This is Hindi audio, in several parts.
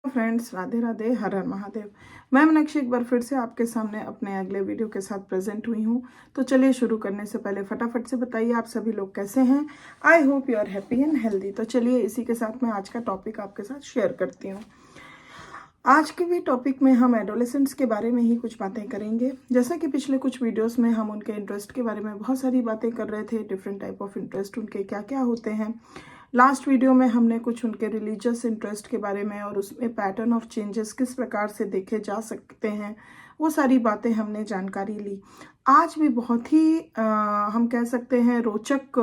फ्रेंड्स, राधे राधे, हर हर महादेव। मैं मीनाक्षी एक बार फिर से आपके सामने अपने अगले वीडियो के साथ प्रेजेंट हुई हूँ। तो चलिए शुरू करने से पहले फटाफट से बताइए आप सभी लोग कैसे हैं। I hope you are happy and healthy. तो चलिए इसी के साथ मैं आज का टॉपिक आपके साथ शेयर करती हूँ। आज के भी टॉपिक में हम एडोलेसेंट्स के बारे में ही कुछ बातें करेंगे। जैसा कि पिछले कुछ वीडियोस में हम उनके इंटरेस्ट के बारे में बहुत सारी बातें कर रहे थे, डिफरेंट टाइप ऑफ इंटरेस्ट उनके क्या क्या होते हैं। लास्ट वीडियो में हमने कुछ उनके रिलीजियस इंटरेस्ट के बारे में और उसमें पैटर्न ऑफ चेंजेस किस प्रकार से देखे जा सकते हैं, वो सारी बातें हमने जानकारी ली। आज भी बहुत ही हम कह सकते हैं रोचक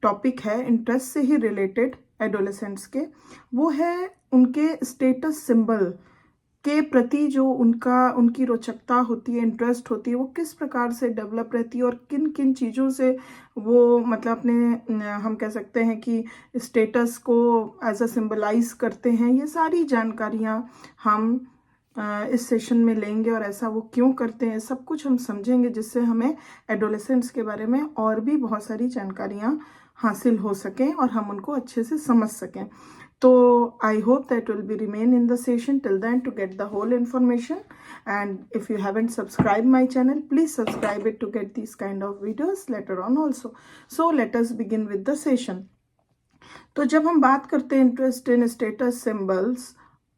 टॉपिक है, इंटरेस्ट से ही रिलेटेड एडोलेसेंट्स के। वो है उनके स्टेटस सिंबल के प्रति जो उनकी रोचकता होती है, इंटरेस्ट होती है, वो किस प्रकार से डेवलप रहती है और किन किन चीज़ों से वो मतलब अपने हम कह सकते हैं कि स्टेटस को एज अ सिंबलाइज करते हैं। ये सारी जानकारियाँ हम इस सेशन में लेंगे और ऐसा वो क्यों करते हैं सब कुछ हम समझेंगे, जिससे हमें एडोलेसेंट्स के बारे में और भी बहुत सारी जानकारियाँ हासिल हो सकें और हम उनको अच्छे से समझ सकें। So I hope that will be remain in the session till then to get the whole information. And if you haven't subscribed my channel, please subscribe it to get these kind of videos later on also. So let us begin with the session. तो जब हम बात करते हैं interest in status symbols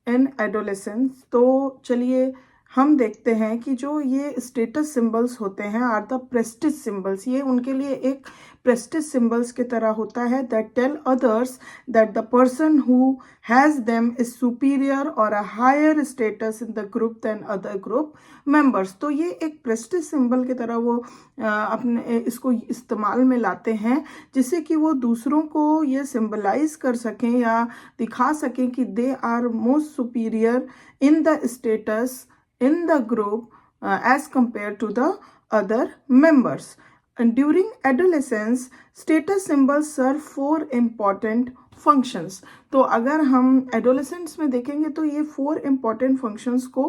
in adolescence, तो चलिए हम देखते हैं कि जो ये स्टेटस सिंबल्स होते हैं आर द प्रेस्टिज सिंबल्स। ये उनके लिए एक प्रेस्टिज सिंबल्स की तरह होता है that tell others that the person who has them is superior और a higher status in the group then other group members. तो ये एक प्रेस्टिज सिंबल की तरह वो अपने इसको इस्तेमाल में लाते हैं, जिससे कि वो दूसरों को ये सिंबलाइज कर सकें या दिखा सकें कि they are most superior in the status in the group as compared to the other members. And during adolescence, status symbols serve four important functions. तो अगर हम adolescence में देखेंगे तो ये four important functions को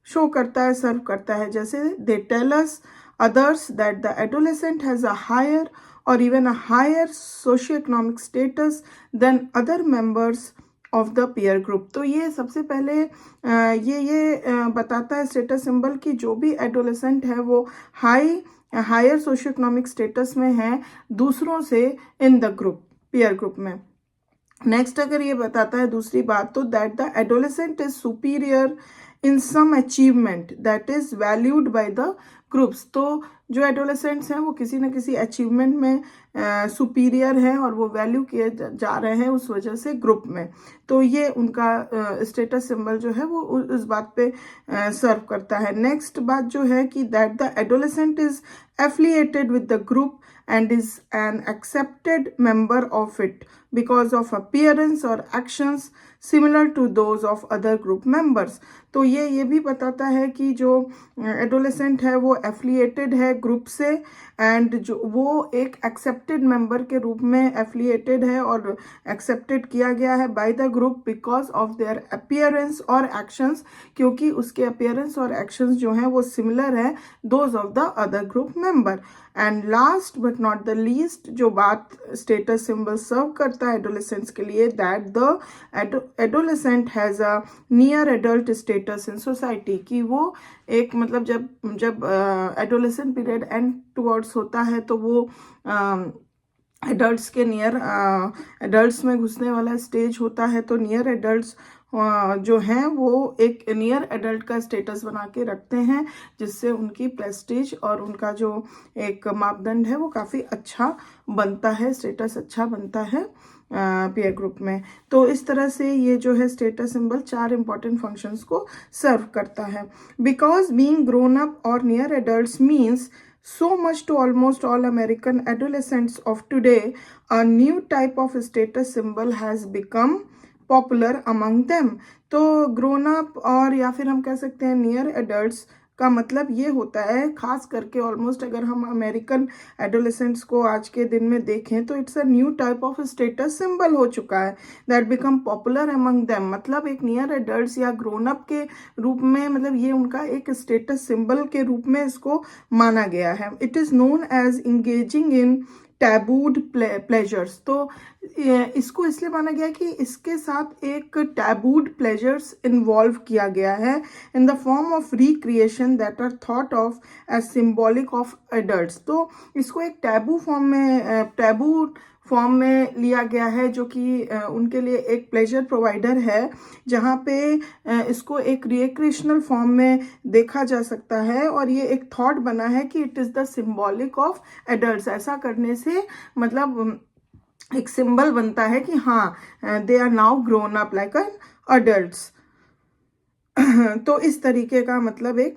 शो करता है, सर्व करता है। जैसे they tell us others that the adolescent has a higher or even a higher socioeconomic status than other members of the peer group. तो ये सबसे पहले ये बताता है स्टेटस सिंबल कि जो भी एडोलेसेंट है वो हायर सोशियो इकोनॉमिक स्टेटस में है दूसरों से in the group, peer group में। नेक्स्ट अगर ये बताता है दूसरी बात, तो that the adolescent is superior in some achievement that is valued by the groups. तो जो एडोलेसेंट्स हैं वो किसी न किसी अचीवमेंट में सुपीरियर हैं और वो वैल्यू किए जा रहे हैं उस वजह से ग्रुप में। तो ये उनका स्टेटस सिंबल जो है वो उस बात पे सर्व करता है। नेक्स्ट बात जो है कि that the adolescent is affiliated with the group and is an accepted member of it because of appearance or actions similar to those of other group members। तो ये भी बताता है कि जो एडोलेसेंट है वो एफिलिएटेड है ग्रुप से एंड जो वो एक एक्सेप्टेड मेंबर के रूप में एफिलिएटेड है और एक्सेप्टेड किया गया है by the group because of their appearance और एक्शंस, क्योंकि उसके अपीयरेंस और एक्शंस जो हैं वो सिमिलर है those of the other group member. And last but not the least जो बात स्टेटस सिंबल सर्व करता है एडोलेसेंट्स के लिए, that the adolescent has a near adult status in society. कि वो एक मतलब जब एडोलेसेंट पीरियड एंड टुवर्ड्स होता है तो वो एडल्ट्स के नियर एडल्ट्स में घुसने वाला स्टेज होता है। तो नियर एडल्ट्स जो हैं वो एक नियर एडल्ट का स्टेटस बना के रखते हैं, जिससे उनकी प्रेस्टीज और उनका जो एक मापदंड है वो काफ़ी अच्छा बनता है, स्टेटस अच्छा बनता है पीयर ग्रुप में। तो इस तरह से ये जो है स्टेटस सिंबल चार इंपॉर्टेंट फंक्शंस को सर्व करता है। बिकॉज बीइंग ग्रोन अप और near adults means so much to almost all American adolescents of today, a new type of status symbol has become popular among them। तो ग्रोन अप और या फिर हम कह सकते हैं नियर एडल्ट्स का मतलब ये होता है, खास करके ऑलमोस्ट अगर हम अमेरिकन एडोलेसेंट्स को आज के दिन में देखें तो it's a new type of status symbol हो चुका है that become popular among them. मतलब एक नियर एडल्ट्स या ग्रोन अप के रूप में, मतलब ये उनका एक स्टेटस सिंबल के रूप में इसको माना गया है। It is known as engaging in tabooed pleasures. तो इसको इसलिए माना गया कि इसके साथ एक टैबूड प्लेजर्स इन्वॉल्व किया गया है in the form of recreation that are thought of as symbolic of adults. तो इसको एक टैबू फॉर्म में लिया गया है, जो कि उनके लिए एक प्लेजर प्रोवाइडर है, जहाँ पे इसको एक रिक्रिएशनल फॉर्म में देखा जा सकता है, और ये एक थॉट बना है कि it is the symbolic of adults. ऐसा करने से मतलब एक सिंबल बनता है कि हाँ, they are now grown up like an adults. तो इस तरीके का मतलब एक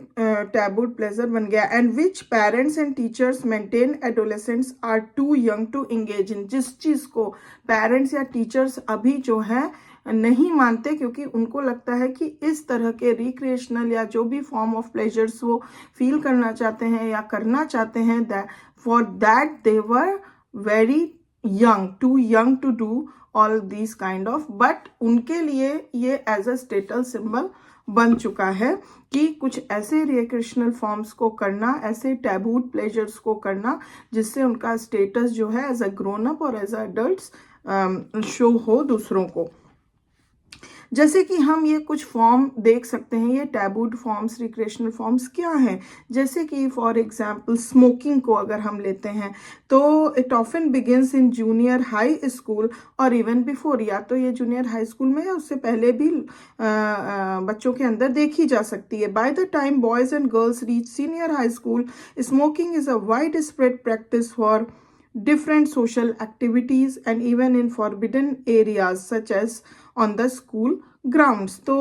टैबूड प्लेजर बन गया। And which parents and teachers maintain adolescents are too young to engage in. जिस चीज़ को पेरेंट्स या टीचर्स अभी जो है नहीं मानते, क्योंकि उनको लगता है कि इस तरह के रिक्रिएशनल या जो भी फॉर्म ऑफ प्लेजर्स वो फील करना चाहते हैं या करना चाहते हैं, for that they were very too young to do all these kind of. But उनके लिए ये एज अ स्टेटस सिंबल बन चुका है कि कुछ ऐसे रिक्रिएशनल फॉर्म्स को करना, ऐसे टैबूड प्लेजर्स को करना, जिससे उनका स्टेटस जो है एज अ ग्रोन अप और एज अ एडल्ट्स शो हो दूसरों को। जैसे कि हम ये कुछ फॉर्म देख सकते हैं, ये टैबूड फॉर्म्स, रिक्रिएशनल फॉर्म्स क्या हैं। जैसे कि फॉर एग्जांपल स्मोकिंग को अगर हम लेते हैं तो it often begins in junior high school और इवन बिफोर। या तो ये जूनियर हाई स्कूल में या उससे पहले भी बच्चों के अंदर देखी जा सकती है। By the time boys and girls reach senior high school, smoking is a wide spread practice for different social activities and even in forbidden areas such as on the school grounds। तो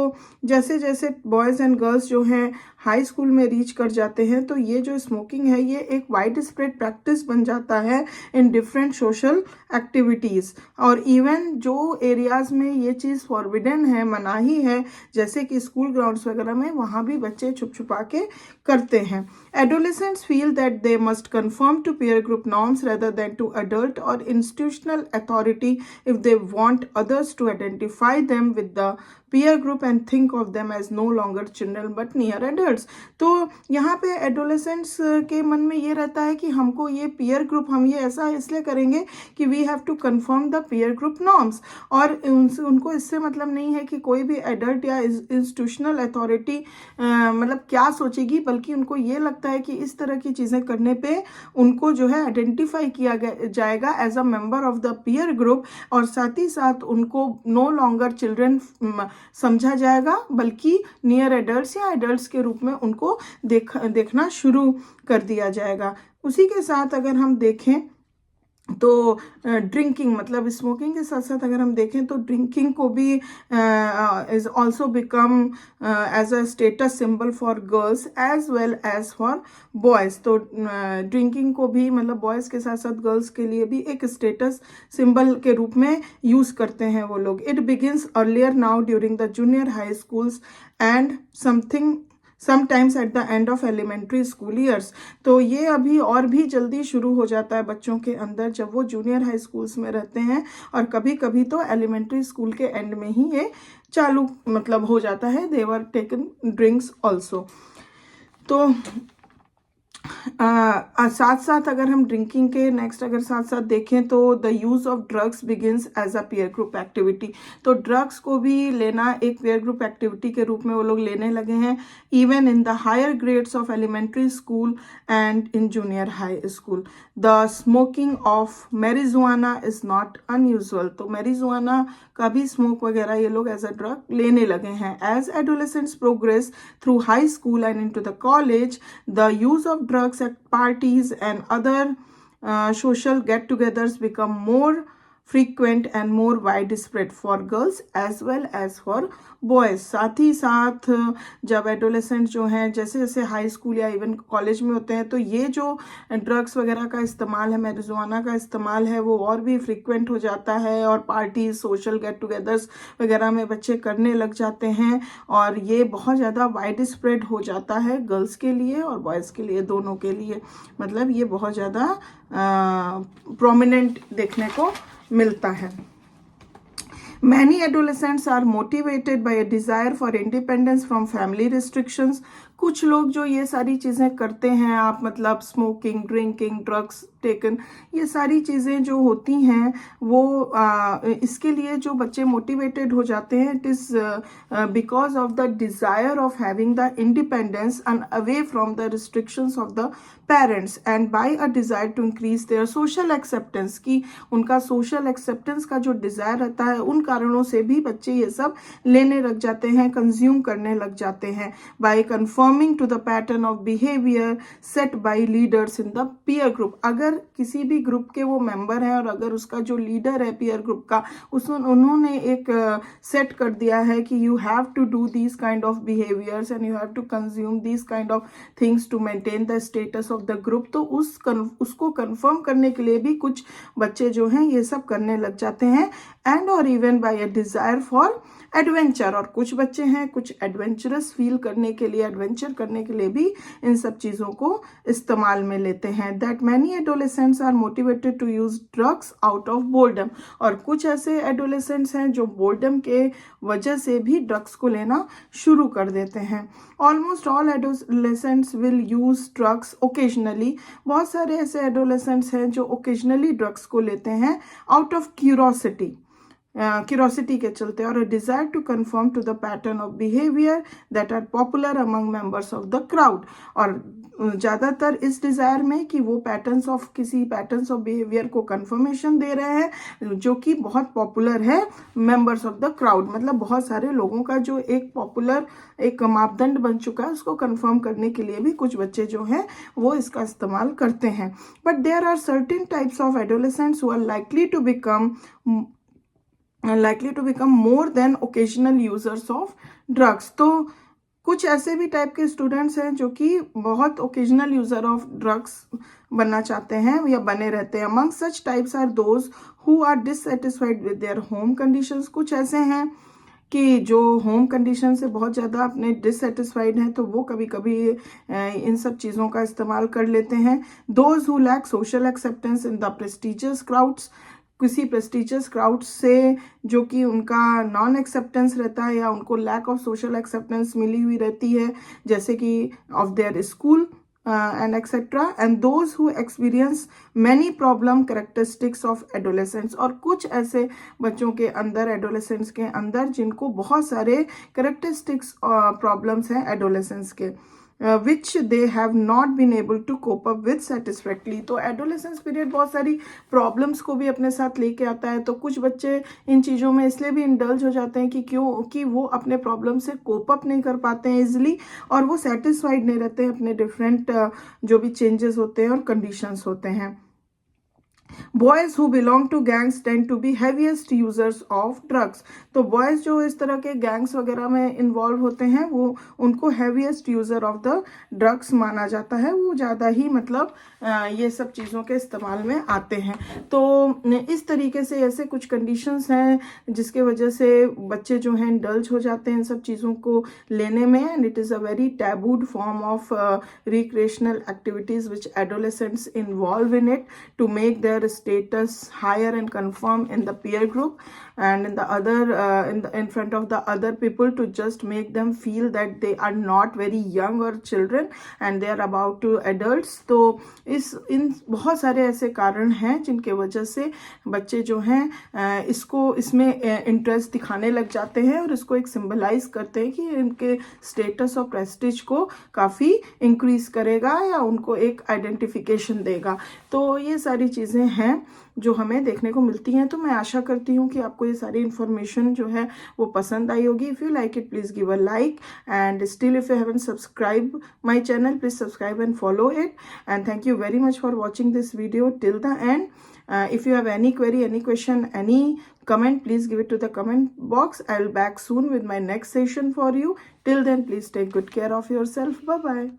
जैसे जैसे बॉयज़ एंड गर्ल्स जो हैं हाई स्कूल में रीच कर जाते हैं, तो ये जो स्मोकिंग है ये एक वाइड स्प्रेड प्रैक्टिस बन जाता है इन डिफरेंट सोशल एक्टिविटीज़। और इवन जो एरियाज़ में ये चीज़ फॉरबिडन है, मनाही है, जैसे कि स्कूल ग्राउंड्स वगैरह में, वहाँ भी बच्चे छुप छुपा के करते हैं। Adolescents feel that they must confirm to peer group norms rather than to adult or institutional authority if they want others to identify them with the peer group and think of them as no longer children but near adults। तो यहाँ पे एडोलेसेंट्स के मन में ये रहता है कि हमको ये पीयर ग्रुप, हम ये ऐसा इसलिए करेंगे कि we have to confirm the peer group norms. और उनको इससे मतलब नहीं है कि कोई भी एडल्ट या इंस्टीट्यूशनल अथॉरिटी मतलब क्या सोचेगी, बल्कि उनको ये लगता है कि इस तरह की चीज़ें करने पे उनको जो है आइडेंटिफाई किया जाएगा as a member of the peer group, और साथ ही साथ उनको नो लॉन्गर चिल्ड्रन समझा जाएगा, बल्कि नियर एडल्ट्स या एडल्ट्स के रूप में उनको देखना शुरू कर दिया जाएगा। उसी के साथ अगर हम देखें तो ड्रिंकिंग, मतलब स्मोकिंग के साथ साथ अगर हम देखें तो ड्रिंकिंग को भी is also become as a status symbol for girls as well as for boys. तो ड्रिंकिंग को भी मतलब बॉयज़ के साथ साथ गर्ल्स के लिए भी एक स्टेटस सिंबल के रूप में यूज़ करते हैं वो लोग। It begins earlier now during the junior high schools and sometimes at the end of elementary school years. तो ये अभी और भी जल्दी शुरू हो जाता है बच्चों के अंदर जब वो जूनियर हाई स्कूल्स में रहते हैं, और कभी कभी तो एलिमेंट्री स्कूल के एंड में ही ये चालू मतलब हो जाता है। दे वर टेकन ड्रिंक्स ऑल्सो। तो साथ साथ अगर हम ड्रिंकिंग के नेक्स्ट अगर साथ साथ देखें तो the use of drugs begins as a peer group activity. तो ड्रग्स को भी लेना एक पीयर ग्रुप एक्टिविटी के रूप में वो लोग लेने लगे हैं, even in the higher grades of elementary school and in junior high school. The smoking of marijuana is not unusual. तो मैरिजुआना का भी स्मोक वगैरह ये लोग एज अ ड्रग लेने लगे हैं। As adolescents progress through high school and into the college, the use of drugs at parties and other social get-togethers become more frequent and more widespread for girls as well as for boys। साथ ही साथ जब एडोलेसेंट जो हैं जैसे जैसे हाई स्कूल या इवन कॉलेज में होते हैं, तो ये जो ड्रग्स वगैरह का इस्तेमाल है, मैरिजुआना का इस्तेमाल है, वो और भी फ्रीक्वेंट हो जाता है, और पार्टीज, सोशल गेट टुगेदर्स वगैरह में बच्चे करने लग जाते हैं, और ये बहुत ज़्यादा वाइड स्प्रेड हो जाता है गर्ल्स के लिए और बॉयज़ के लिए, दोनों के लिए। मतलब ये बहुत ज़्यादा प्रोमिनेंट देखने को मिलता है। Many adolescents are motivated by a desire for independence from family restrictions, कुछ लोग जो ये सारी चीज़ें करते हैं, आप मतलब स्मोकिंग, ड्रिंकिंग, ड्रग्स टेकन, ये सारी चीज़ें जो होती हैं वो इसके लिए जो बच्चे मोटिवेटेड हो जाते हैं, it is because of the desire of having the independence and away from the restrictions of the parents and by a desire to increase their social acceptance, की उनका सोशल एक्सेप्टेंस का जो डिज़ायर रहता है, उन कारणों से भी बच्चे ये सब लेने लग जाते हैं, कंज्यूम करने लग जाते हैं। By confirming to the pattern of behaviour set by leaders in the peer group, अगर किसी भी ग्रुप के वो मेंबर हैं और अगर उसका जो लीडर है पीयर ग्रुप का, उन्होंने एक सेट कर दिया है कि you have to do these kind of behaviours and you have to consume these kind of things to maintain the status of the group, तो उसको कंफर्म करने के लिए भी कुछ बच्चे जो हैं ये सब करने लग जाते हैं। एंड और even bye a desire for adventure, और कुछ बच्चे हैं कुछ एडवेंचरस फील करने के लिए, एडवेंचर करने के लिए भी इन सब चीज़ों को इस्तेमाल में लेते हैं। That many adolescents are motivated to use drugs out of boredom, और कुछ ऐसे एडोलेसेंट्स हैं जो बोर्डम के वजह से भी ड्रग्स को लेना शुरू कर देते हैं। Almost all adolescents will use drugs occasionally, बहुत सारे ऐसे एडोलेसेंट्स हैं जो ओकेजनली ड्रग्स को लेते हैं आउट ऑफ क्यूरोसिटी के चलते, और desire to confirm to the pattern of behaviour that are popular among members of the crowd, और ज़्यादातर इस डिज़ायर में कि वो किसी पैटर्न्स ऑफ बिहेवियर को कंफर्मेशन दे रहे हैं जो कि बहुत पॉपुलर है मेंबर्स ऑफ द क्राउड, मतलब बहुत सारे लोगों का जो एक पॉपुलर एक मापदंड बन चुका है, उसको कंफर्म करने के लिए भी कुछ बच्चे जो हैं वो इसका इस्तेमाल करते हैं। But there are certain types of adolescents who are likely to become more than occasional users of drugs. तो कुछ ऐसे भी टाइप के स्टूडेंट्स हैं जो कि बहुत ओकेजनल यूजर ऑफ ड्रग्स बनना चाहते हैं या बने रहते हैं। Among such types are those who are dissatisfied with their home conditions, कुछ ऐसे हैं कि जो होम कंडीशन से बहुत ज़्यादा अपने डिससेटिस्फाइड हैं, तो वो कभी कभी इन सब चीज़ों का इस्तेमाल कर लेते हैं। Those who lack social acceptance in the prestigious crowds, किसी प्रेस्टिजियस क्राउड से जो कि उनका नॉन एक्सेप्टेंस रहता है या उनको लैक ऑफ सोशल एक्सेप्टेंस मिली हुई रहती है, जैसे कि of their school and etc. and those who experience many problem characteristics of adolescents, और कुछ ऐसे बच्चों के अंदर, एडोलेसेंट्स के अंदर, जिनको बहुत सारे कैरेक्टरिस्टिक्स प्रॉब्लम्स हैं एडोलेसेंस के, which they have not been able to cope up with satisfactorily। तो एडोलेसेंस पीरियड बहुत सारी प्रॉब्लम्स को भी अपने साथ लेके आता है, तो कुछ बच्चे इन चीज़ों में इसलिए भी इंडल्ज हो जाते हैं कि वो अपने प्रॉब्लम से कोप अप नहीं कर पाते हैं इजिली, और वो सेटिस्फाइड नहीं रहते हैं अपने डिफरेंट जो भी चेंजेस होते हैं और कंडीशंस होते हैं। Boys who belong to gangs tend to be heaviest users of drugs, तो बॉयज जो इस तरह के गैंग्स वगैरह में इन्वॉल्व होते हैं वो उनको heaviest user of the drugs माना जाता है, वो ज़्यादा ही मतलब ये सब चीज़ों के इस्तेमाल में आते हैं। तो इस तरीके से ऐसे कुछ कंडीशंस हैं जिसके वजह से बच्चे जो हैं इंडल्ज हो जाते हैं इन सब चीज़ों को लेने में, and it is a very tabooed form of recreational activities which adolescents involve in it to make their status higher and confirm in the peer group and in the other in front of the other people, to just make them feel that they are not very young or children and they are about to adults। तो इन बहुत सारे ऐसे कारण हैं जिनके वजह से बच्चे जो हैं इसमें इंटरेस्ट दिखाने लग जाते हैं और इसको एक सिंबलाइज करते हैं कि इनके स्टेटस और प्रेस्टीज को काफ़ी इंक्रीज करेगा या उनको एक आइडेंटिफिकेशन देगा। तो ये सारी चीज़ें हैं जो हमें देखने को मिलती हैं। तो मैं आशा करती हूँ कि आपको ये सारी इन्फॉर्मेशन जो है वो पसंद आई होगी। If you like it please give a like, and still if you haven't subscribe my channel please subscribe and follow it, and thank you very much for watching this video till the end. If you have any query, any question, any comment, please give it to the comment box. I'll back soon with my next session for you. Till then, please take good care of yourself. Bye bye.